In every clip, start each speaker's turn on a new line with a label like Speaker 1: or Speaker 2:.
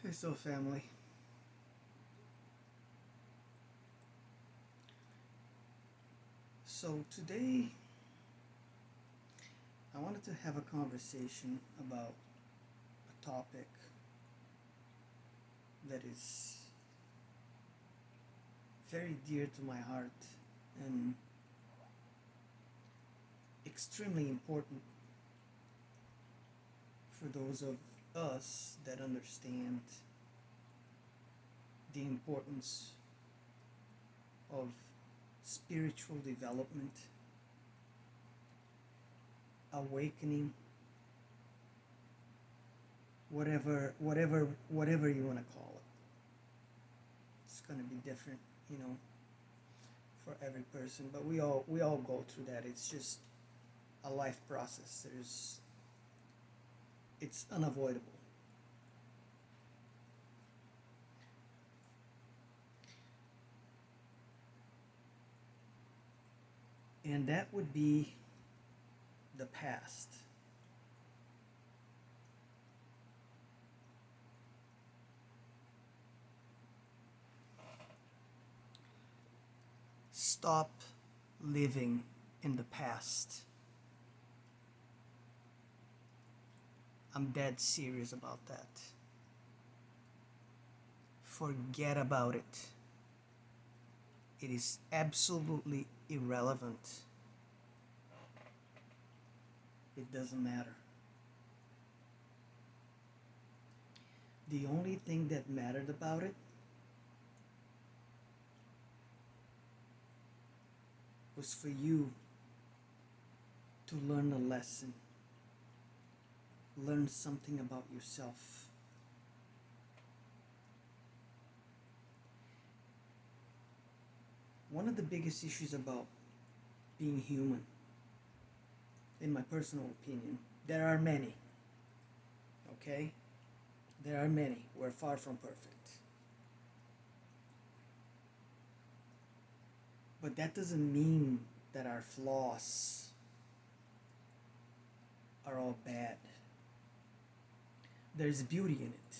Speaker 1: Okay, so family. So today I wanted to have a conversation about a topic that is very dear to my heart and extremely important for those of us that understand the importance of spiritual development, awakening, whatever you want to call it. It's going to be different, you know, for every person, but we all go through that. It's just a life process. It's unavoidable. And that would be the past. Stop living in the past. I'm dead serious about that. Forget about it. It is absolutely irrelevant. It doesn't matter. The only thing that mattered about it was for you to learn a lesson, learn something about yourself. One of the biggest issues about being human, in my personal opinion, there are many, okay? There are many. We're far from perfect. But that doesn't mean that our flaws are all bad. There's beauty in it.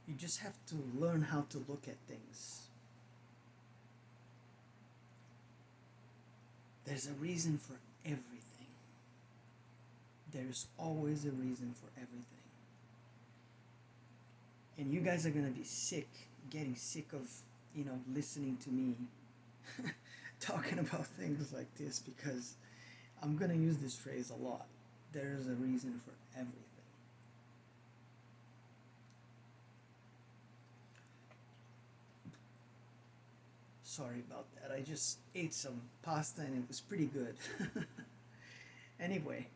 Speaker 1: You just have to learn how to look at things. There's a reason for everything. There's always a reason for everything. And you guys are going to be getting sick of, listening to me talking about things like this because I'm going to use this phrase a lot. There's a reason for everything. Sorry about that. I just ate some pasta and it was pretty good. Anyway,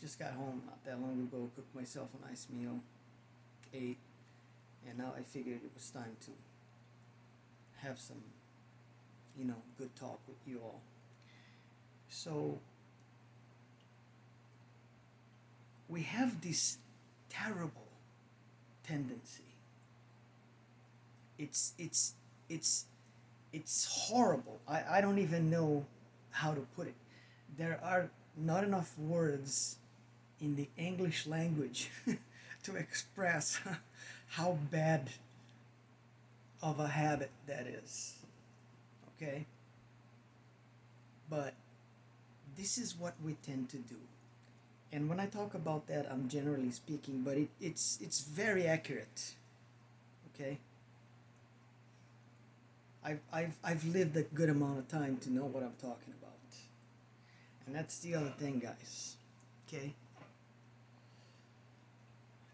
Speaker 1: just got home not that long ago, cooked myself a nice meal, ate, and now I figured it was time to have some, good talk with you all. So, we have this terrible tendency. It's it's it's it's horrible. I don't even know how to put it. There are not enough words in the English language to express how bad of a habit that is. Okay? But this is what we tend to do. And when I talk about that, I'm generally speaking, but it's very accurate. Okay? I've lived a good amount of time to know what I'm talking about. And that's the other thing, guys. Okay?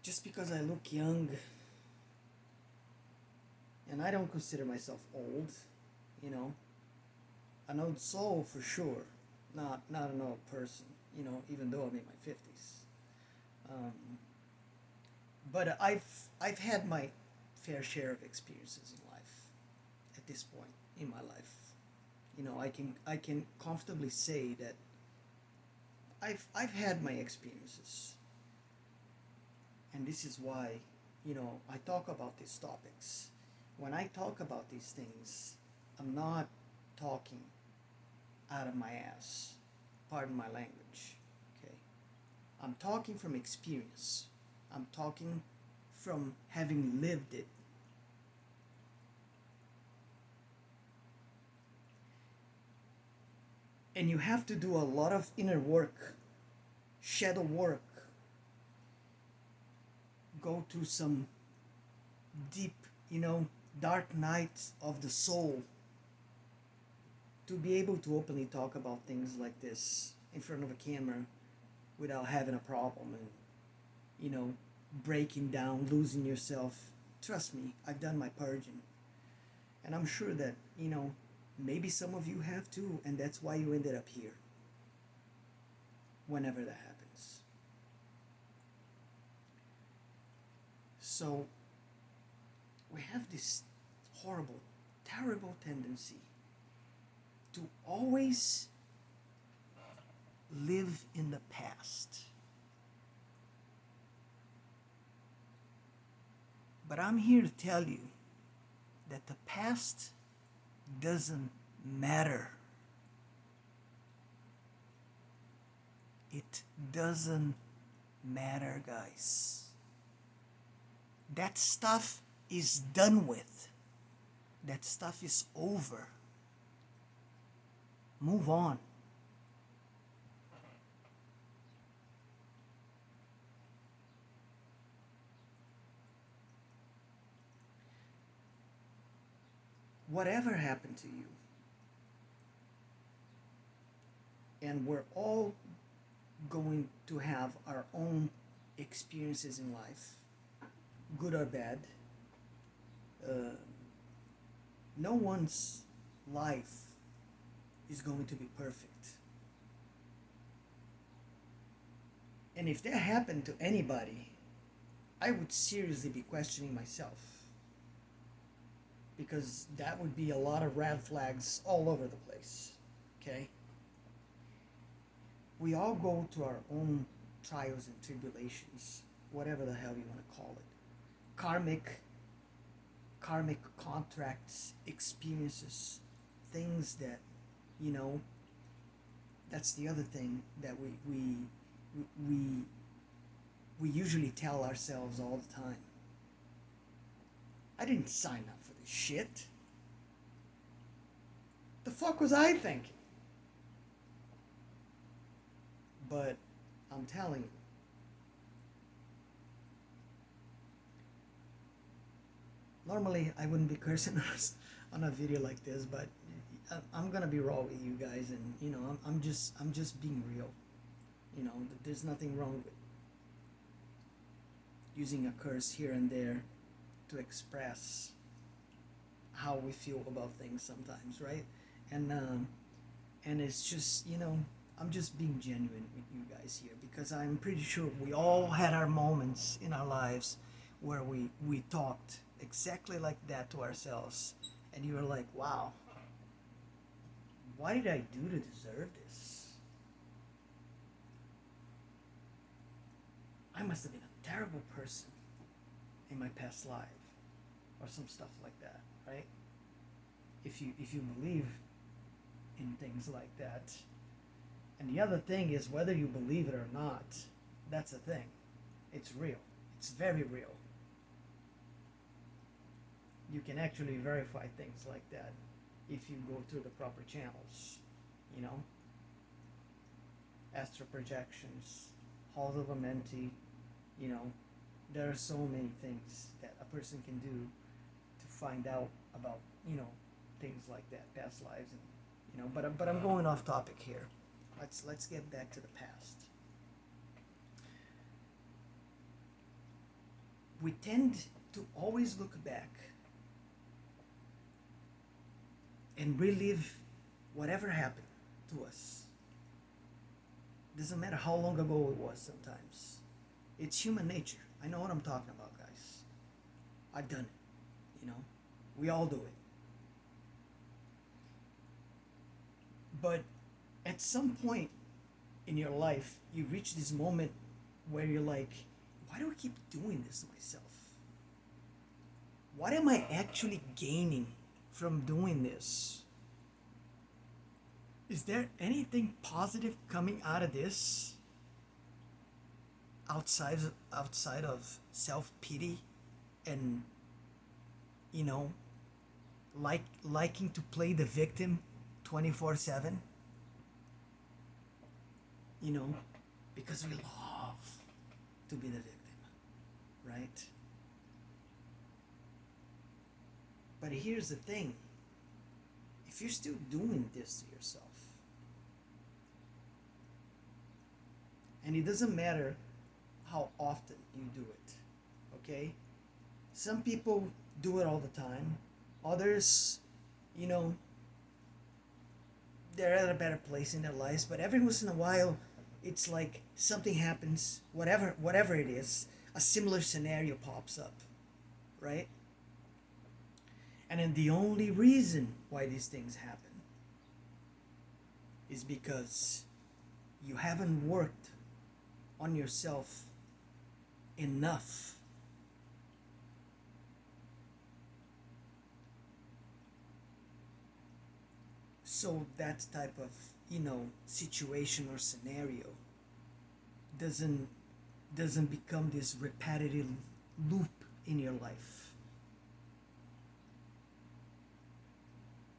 Speaker 1: Just because I look young, and I don't consider myself old, you know, an old soul for sure, not an old person, even though I'm in my 50s. Um, but I've had my fair share of experiences in life at this point in my life. I can comfortably say that I've had my experiences, and this is why I talk about these topics. When I talk about these things, I'm not talking out of my ass. Pardon my language. Okay. I'm talking from experience. I'm talking from having lived it. And you have to do a lot of inner work, shadow work, go to some deep, dark nights of the soul to be able to openly talk about things like this in front of a camera without having a problem and, breaking down, losing yourself. Trust me, I've done my purging. And I'm sure that, maybe some of you have too, and that's why you ended up here whenever that happens. So, we have this horrible, terrible tendency to always live in the past. But I'm here to tell you that the past doesn't matter. It doesn't matter, guys. That stuff is done with. That stuff is over. Move on. Whatever happened to you, and we're all going to have our own experiences in life, good or bad. No one's life is going to be perfect. And if that happened to anybody, I would seriously be questioning myself. Because that would be a lot of red flags all over the place. Okay? We all go to our own trials and tribulations, whatever the hell you want to call it. Karmic contracts, experiences, things that, that's the other thing that we usually tell ourselves all the time. I didn't sign up for this shit. The fuck was I thinking? But I'm telling you, normally I wouldn't be cursing on a video like this, but I'm gonna be raw with you guys, and I'm just being real. There's nothing wrong with using a curse here and there to express how we feel about things sometimes, right? And it's just, I'm just being genuine with you guys here, because I'm pretty sure we all had our moments in our lives where we talked exactly like that to ourselves, and you were like, wow, what did I do to deserve this? I must have been a terrible person in my past life, or some stuff like that, right? If you believe in things like that. And the other thing is, whether you believe it or not, that's the thing. It's real. It's very real. You can actually verify things like that if you go through the proper channels, astral projections, halls of Amenti, there are so many things that a person can do to find out about, things like that, past lives, and but I'm going off topic here. Let's get back to the past. We tend to always look back and relive whatever happened to us. Doesn't matter how long ago it was sometimes. It's human nature. I know what I'm talking about, guys. I've done it. We all do it. But at some point in your life, you reach this moment where you're like, why do I keep doing this to myself? What am I actually gaining from doing this? Is there anything positive coming out of this? outside outside of self-pity and, you know, liking to play the victim 24/7, you know, because we love to be the victim, right? But here's the thing, if you're still doing this to yourself, and it doesn't matter how often you do it, okay? Some people do it all the time, others, you know, they're at a better place in their lives, but every once in a while, it's like something happens, whatever it is, a similar scenario pops up, right? And then the only reason why these things happen is because you haven't worked on yourself enough. So that type of, you know, situation or scenario doesn't doesn't become this repetitive loop in your life.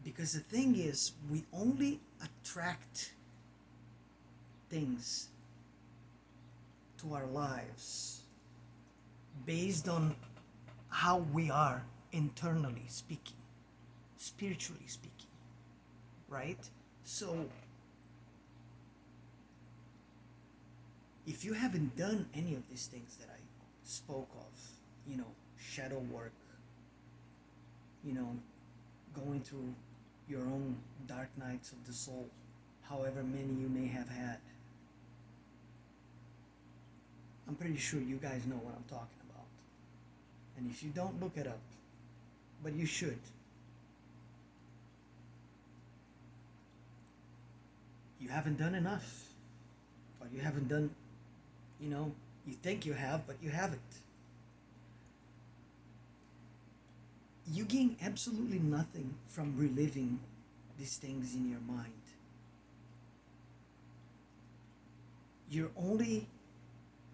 Speaker 1: Because the thing is, we only attract things to our lives based on how we are internally speaking, spiritually speaking, right? So if you haven't done any of these things that I spoke of, you know, shadow work, you know, going through your own dark nights of the soul, however many you may have had, I'm pretty sure you guys know what I'm talking about. And if you don't, look it up. But you should. You haven't done enough. Or you haven't done, you know, you think you have, but you haven't. You gain absolutely nothing from reliving these things in your mind. You're only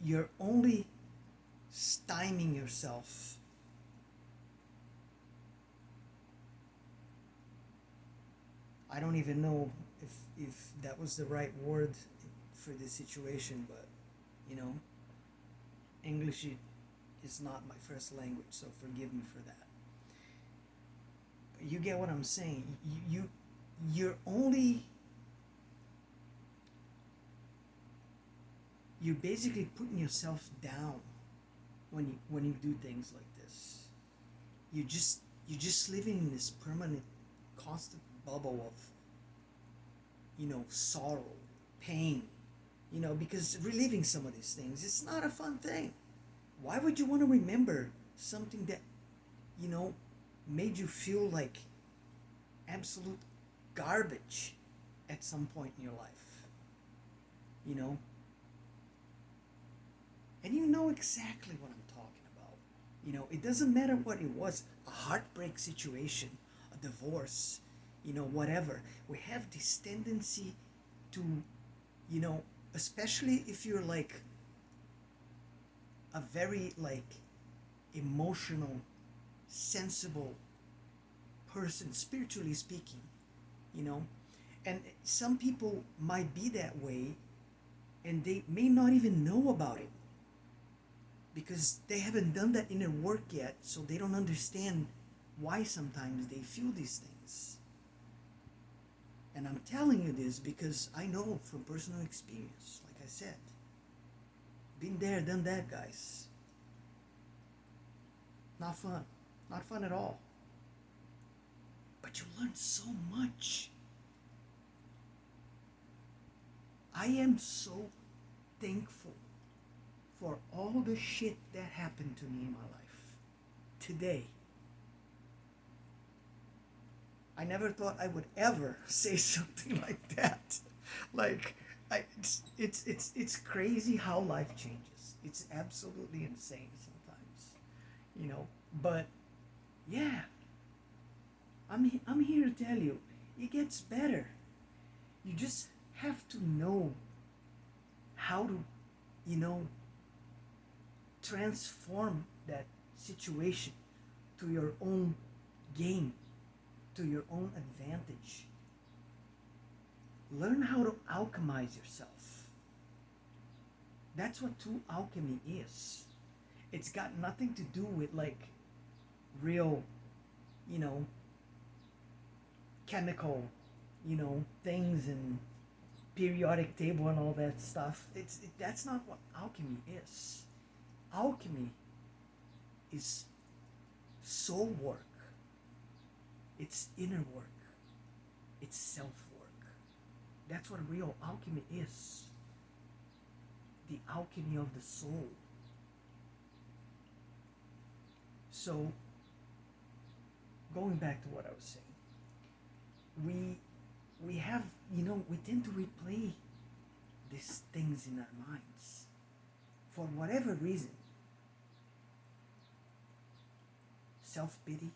Speaker 1: you're only stymieing yourself. I don't even know if that was the right word for this situation, but you know, English is not my first language, so forgive me for that. But you get what I'm saying. You're only you're basically putting yourself down when you do things like this. You're just living in this permanent, constant bubble of, you know, sorrow, pain, you know, because reliving some of these things, it's not a fun thing. Why would you want to remember something that, you know, made you feel like absolute garbage at some point in your life? You know, and you know exactly what I'm talking about. You know, it doesn't matter what it was, a heartbreak situation, a divorce, you know, whatever. We have this tendency to, you know, especially if you're like a very like emotional, sensible person, spiritually speaking, you know, and some people might be that way and they may not even know about it because they haven't done that inner work yet, so they don't understand why sometimes they feel these things. And I'm telling you this because I know from personal experience, like I said. Been there, done that, guys. Not fun. Not fun at all. But you learn so much. I am so thankful for all the shit that happened to me in my life today. I never thought I would ever say something like that. Like, it's crazy how life changes. It's absolutely insane sometimes, you know. But yeah, I'm here to tell you, it gets better. You just have to know how to, you know, transform that situation to your own gain, to your own advantage. Learn how to alchemize yourself. That's what true alchemy is. It's got nothing to do with like real, you know, chemical, things and periodic table and all that stuff. That's not what alchemy is. Alchemy is soul work. It's inner work. It's self work. That's what real alchemy is. The alchemy of the soul. So, going back to what I was saying, we have, we tend to replay these things in our minds for whatever reason. Self-pity,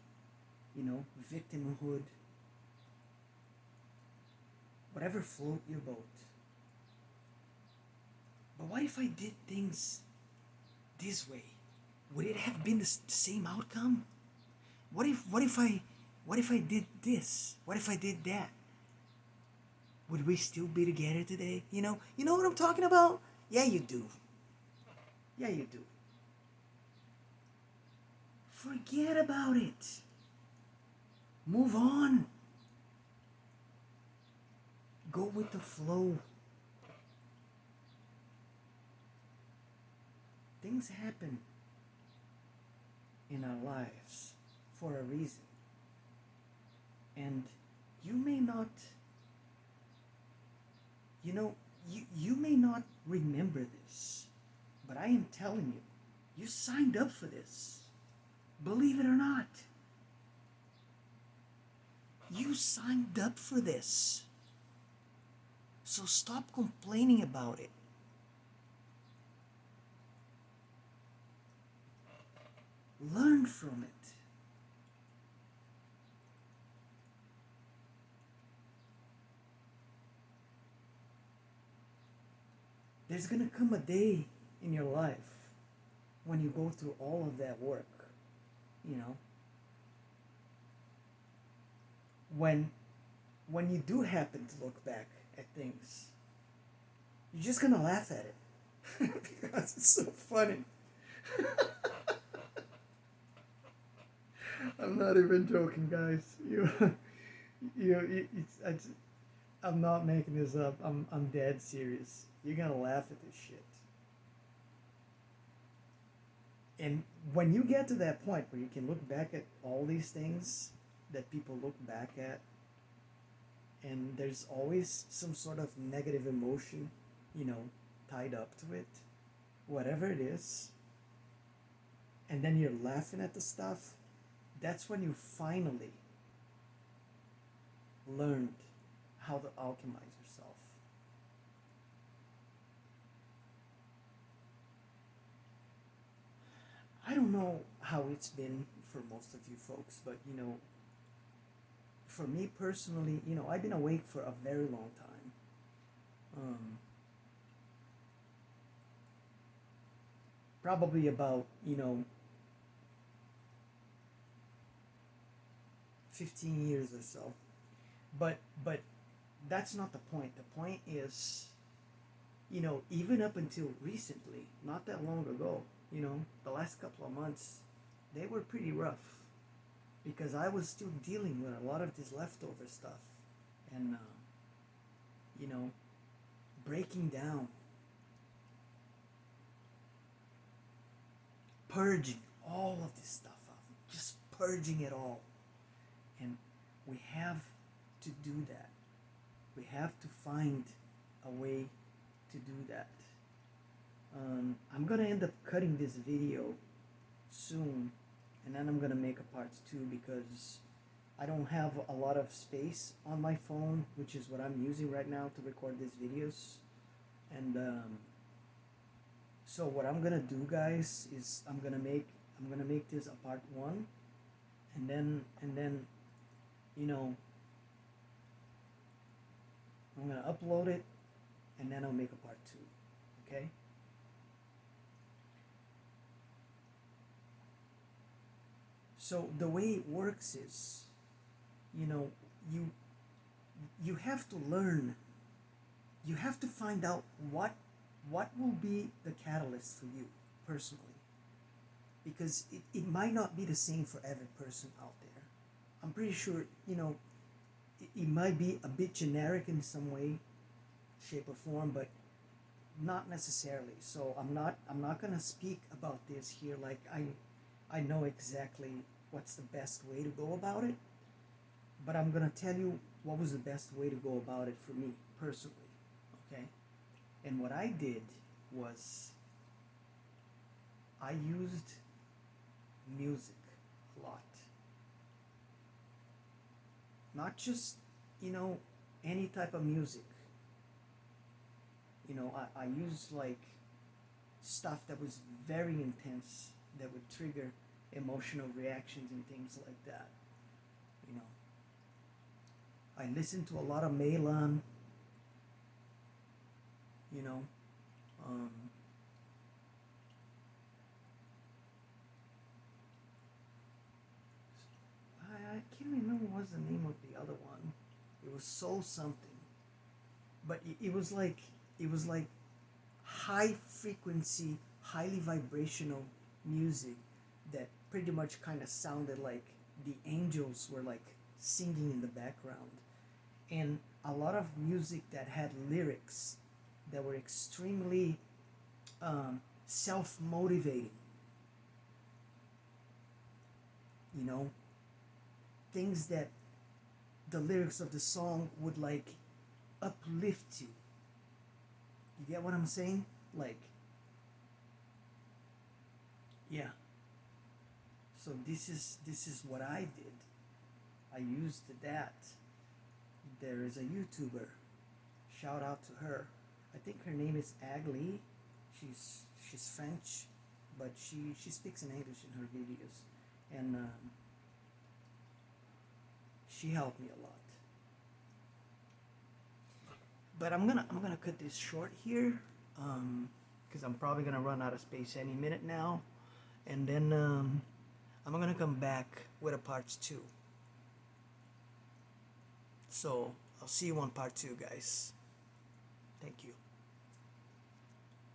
Speaker 1: victimhood, whatever float your boat. But what if I did things this way? Would it have been the same outcome? What if I did this? What if I did that? Would we still be together today? You know what I'm talking about? Yeah, you do. Yeah, you do. Forget about it. Move on. Go with the flow. Things happen in our lives for a reason. And you may not, you may not remember this, but I am telling you, you signed up for this. Believe it or not. You signed up for this. So stop complaining about it. Learn from it. There's gonna come a day in your life when you go through all of that work, when you do happen to look back at things, you're just gonna laugh at it because it's so funny. I'm not even joking, guys. I'm not making this up. I'm dead serious. You're gonna laugh at this shit. And when you get to that point where you can look back at all these things that people look back at, and there's always some sort of negative emotion, tied up to it, whatever it is, and then you're laughing at the stuff, that's when you finally learned how to alchemize yourself. I don't know how it's been for most of you folks, but for me personally, I've been awake for a very long time. Probably about, 15 years or so. But that's not the point. The point is, even up until recently, not that long ago, the last couple of months, they were pretty rough because I was still dealing with a lot of this leftover stuff and, breaking down, purging all of this stuff out, just purging it all. And we have to do that. We have to find a way to do that. I'm gonna end up cutting this video soon, and then I'm gonna make a part 2 because I don't have a lot of space on my phone, which is what I'm using right now to record these videos. And so what I'm gonna do, guys, is I'm gonna make this a part 1, and then I'm gonna upload it, and then I'll make a part 2. Okay? So the way it works is, you know, you you have to learn. You have to find out what will be the catalyst for you personally, because it might not be the same for every person out there. I'm pretty sure, it might be a bit generic in some way, shape or form, but not necessarily. So I'm not gonna speak about this here like I know exactly what's the best way to go about it, but I'm gonna tell you what was the best way to go about it for me personally. Okay? And what I did was I used music a lot. Not just, you know, any type of music. I used like stuff that was very intense that would trigger emotional reactions and things like that. You know, I listened to a lot of Melan, you know. Um, I can't remember what was the name of the other one. It was Soul something, but it was like high frequency, highly vibrational music that pretty much kind of sounded like the angels were like singing in the background, and a lot of music that had lyrics that were extremely self motivating, you know, things that the lyrics of the song would like uplift you. You get what I'm saying? Like, yeah. So this is what I did. I used that. There is a YouTuber. Shout out to her. I think her name is Agli. She's French, but she speaks in English in her videos, and she helped me a lot. But I'm gonna cut this short here, because I'm probably gonna run out of space any minute now, and then I'm gonna come back with a part two. So I'll see you on part two, guys. Thank you.